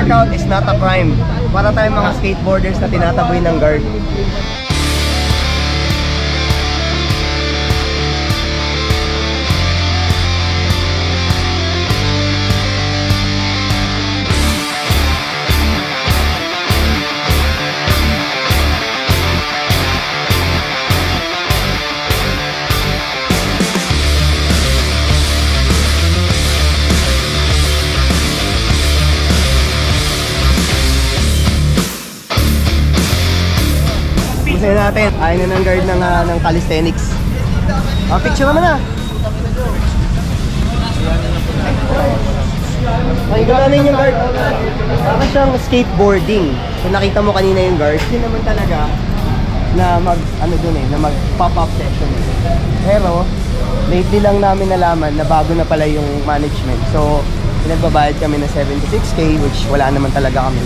workout is not a crime. Para tayong mga skateboarders na tinataboy ng guard. Gusto natin, ayaw na ng guard ng calisthenics. Picture naman na. Ay, gano'n yung guard. Para siyang skateboarding. Kung nakita mo kanina yung guard, hindi naman talaga na mag pop-up session. Pero, lately lang namin nalaman na bago na pala yung management. So, pinagbabayad kami ng 76K, which wala naman talaga kami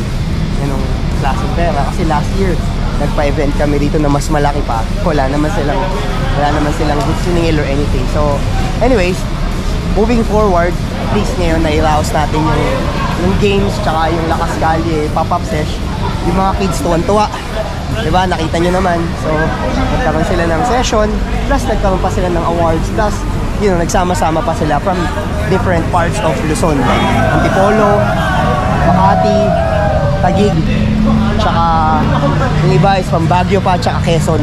yung klaseng pera. Kasi last year, nagpa-event kami dito na mas malaki pa. Wala naman silang good siningil or anything. So, anyways, moving forward, at least ngayon na-rouse natin yung games, tsaka yung lakas kalye, pop-up sesh. Yung mga kids tuwan-tuwa. Diba? Nakita nyo naman. So, nagkaroon sila ng session, plus nagkaroon pa sila ng awards, plus, nagsama-sama pa sila from different parts of Luzon. Antipolo, Makati, Taguig, tsaka yung iba is from Baguio pa, tsaka Quezon.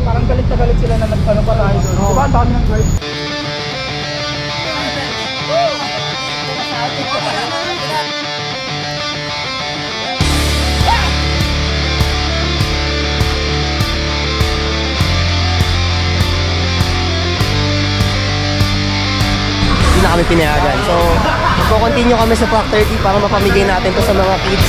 Parang galit na galit sila na nagpano pa tayo doon. Diba? Ang dami ng guard. Hindi na kami pinayagan. So, magko-continue kami sa Prac 30 para mapamigay natin to sa mga kids.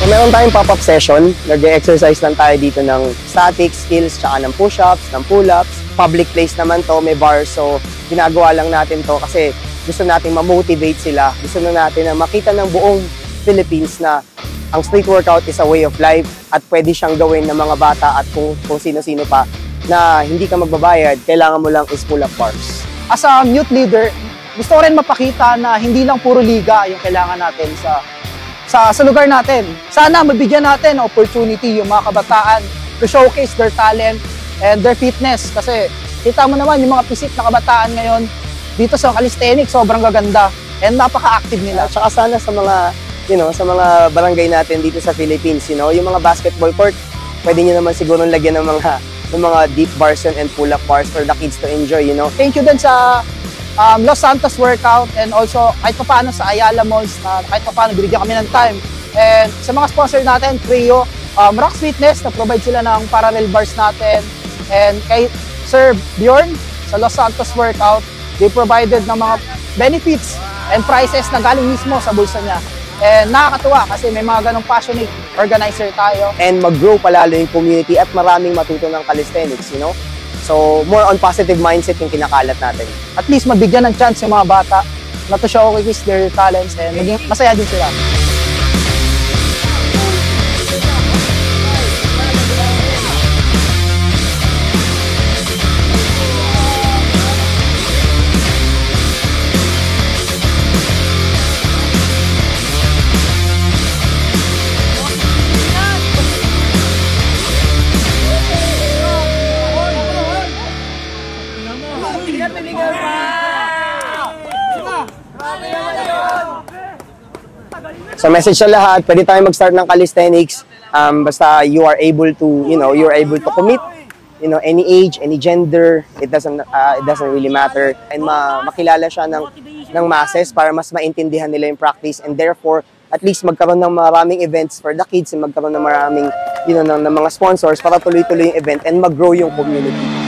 So, meron tayong pop-up session. Nag-exercise lang tayo dito ng static skills, tsaka ng push-ups, ng pull-ups. Public place naman to, may bar. So, ginagawa lang natin to kasi gusto natin ma-motivate sila. Gusto na natin na makita ng buong Philippines na ang street workout is a way of life at pwede siyang gawin ng mga bata at kung sino-sino pa na hindi ka magbabayad, kailangan mo lang is pull-up bars. As a youth leader, gusto ko rin mapakita na hindi lang puro liga yung kailangan natin sa lugar natin. Sana mabigyan natin opportunity yung mga kabataan to showcase their talent and their fitness. Kasi kita mo naman yung mga pisit na kabataan ngayon dito sa calisthenics, sobrang gaganda and napaka-active nila. At saka sana sa mga, sa mga barangay natin dito sa Philippines, yung mga basketball court, pwede nyo naman siguro lagyan ng mga deep bars and pull-up bars for the kids to enjoy, Thank you din sa Los Santos workout and also kahit pa paano sa Ayala Malls na kahit pa paano binigyan kami ng time. And sa mga sponsor natin, Trio, Rocks Fitness, na-provide sila ng parallel bars natin. And kay Sir Bjorn sa Los Santos workout, they provided ng mga benefits and prices na galing mismo sa bulsa niya. And nakakatuwa kasi may mga ganong passionate organizer tayo. And mag-grow palalo yung community at maraming matuto ng calisthenics, So, more on positive mindset yung kinakalat natin. At least mabigyan ng chance yung mga bata na to showcase their talents and maging masaya din sila. So message sa lahat, pwede tayo mag-start ng calisthenics basta you are able to, you're able to commit, any age, any gender, it doesn't really matter, and makilala siya ng masses para mas maintindihan nila yung practice, and therefore at least magkaroon ng maraming events for the kids and magkaroon ng maraming ng mga sponsors para tuloy-tuloy yung event and mag-grow yung community.